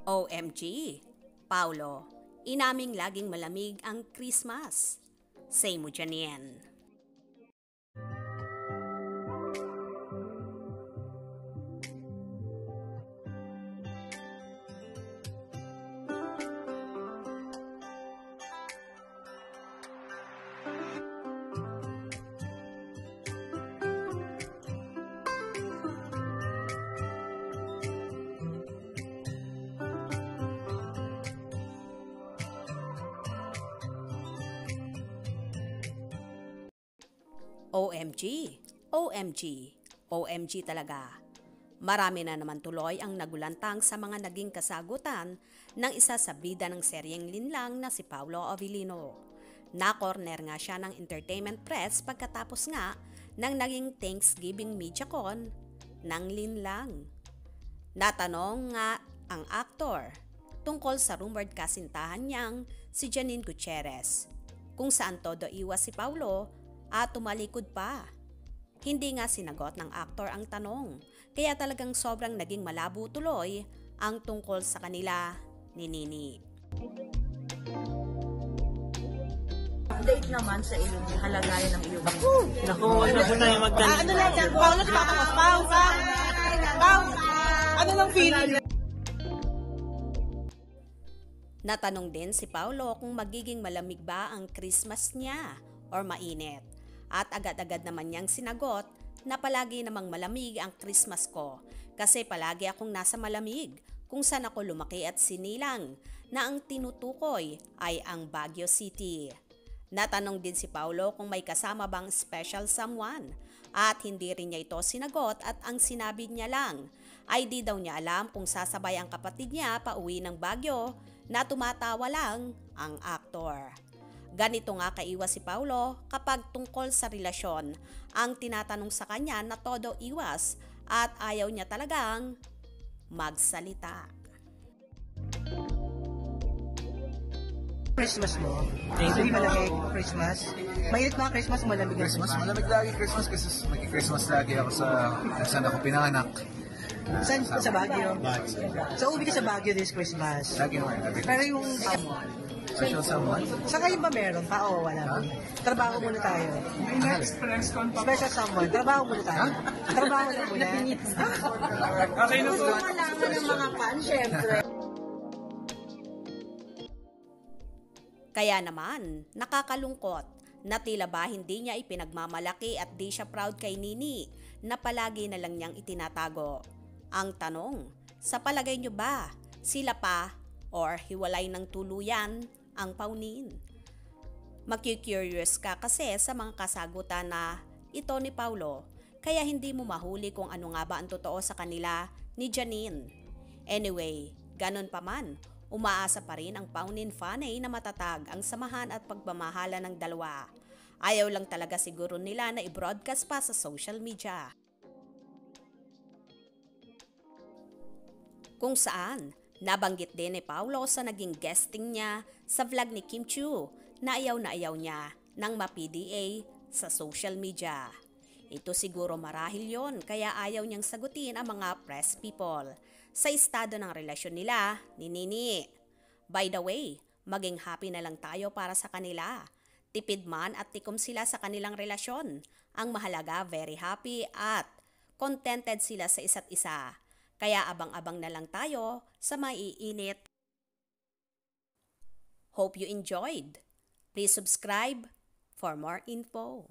OMG, Paulo, inaming laging malamig ang Christmas. Say mo dyan yan. OMG, OMG, OMG talaga. Marami na naman tuloy ang nagulantang sa mga naging kasagutan ng isa sa bida ng seryeng linlang na si Paulo Avellino. Na-corner nga siya ng entertainment press pagkatapos nga ng naging Thanksgiving MediaCon ng linlang. Natanong nga ang aktor tungkol sa rumored kasintahan niyang si Janine Gutierrez, kung saan todo iwas si Paulo at tumalikod pa. Hindi nga sinagot ng aktor ang tanong, kaya talagang sobrang naging malabo tuloy ang tungkol sa kanila ni Nini. Update naman sa iyong halagayan ng iyong Naku, ano na yung magdala? ano lang yan? Paulo, pause! Ano lang feeling? Natanong din si Paulo kung magiging malamig ba ang Christmas niya or mainit. At agad-agad naman niyang sinagot na palagi namang malamig ang Christmas ko kasi palagi akong nasa malamig kung saan ako lumaki at sinilang na ang tinutukoy ay ang Baguio City. Natanong din si Paulo kung may kasama bang special someone at hindi rin niya ito sinagot at ang sinabi niya lang ay di daw niya alam kung sasabay ang kapatid niya pa uwi ng Baguio na tumatawa lang ang aktor. Ganito nga kaiwas si Paulo kapag tungkol sa relasyon ang tinatanong sa kanya na todo iwas at ayaw niya talagang magsalita. Christmas mo? Hindi malamig Christmas? Mainit ba ang Christmas? Malamig ang Christmas, malamig lagi Christmas kasi nag-Christmas lagi ako saan ako pinanganak. Saan? Sa Baguio? So, uwi ka sa Baguio this Christmas? Lagi naman. Pero yung Special someone? sa ngayon ba meron pa o wala? Trabaho muna tayo. Special someone. Trabaho muna tayo. Trabaho na muna. Okay na po. Gusto malaman ng mga fans, syempre. Kaya naman, nakakalungkot na tila ba hindi niya ipinagmamalaki at di siya proud kay Nini na palagi na lang niyang itinatago. Ang tanong, sa palagay niyo ba sila pa or hiwalay ng tuluyan ang paunin? Magki-curious ka kasi sa mga kasagutan na ito ni Paulo, kaya hindi mo mahuli kung ano nga ba ang totoo sa kanila ni Janine. Anyway, ganun pa man, umaasa pa rin ang paunin fanay na matatag ang samahan at pagmamahala ng dalawa. Ayaw lang talaga siguro nila na i-broadcast pa sa social media. Kung saan, nabanggit din ni Paulo sa naging guesting niya sa vlog ni Kim Chiu na ayaw niya ng ma-PDA sa social media. Ito siguro marahil yon kaya ayaw niyang sagutin ang mga press people sa estado ng relasyon nila ni Nini. By the way, maging happy na lang tayo para sa kanila. Tipid man at tikom sila sa kanilang relasyon. Ang mahalaga, very happy at contented sila sa isa't isa. Kaya abang-abang na lang tayo sa maiinit. Hope you enjoyed. Please subscribe for more info.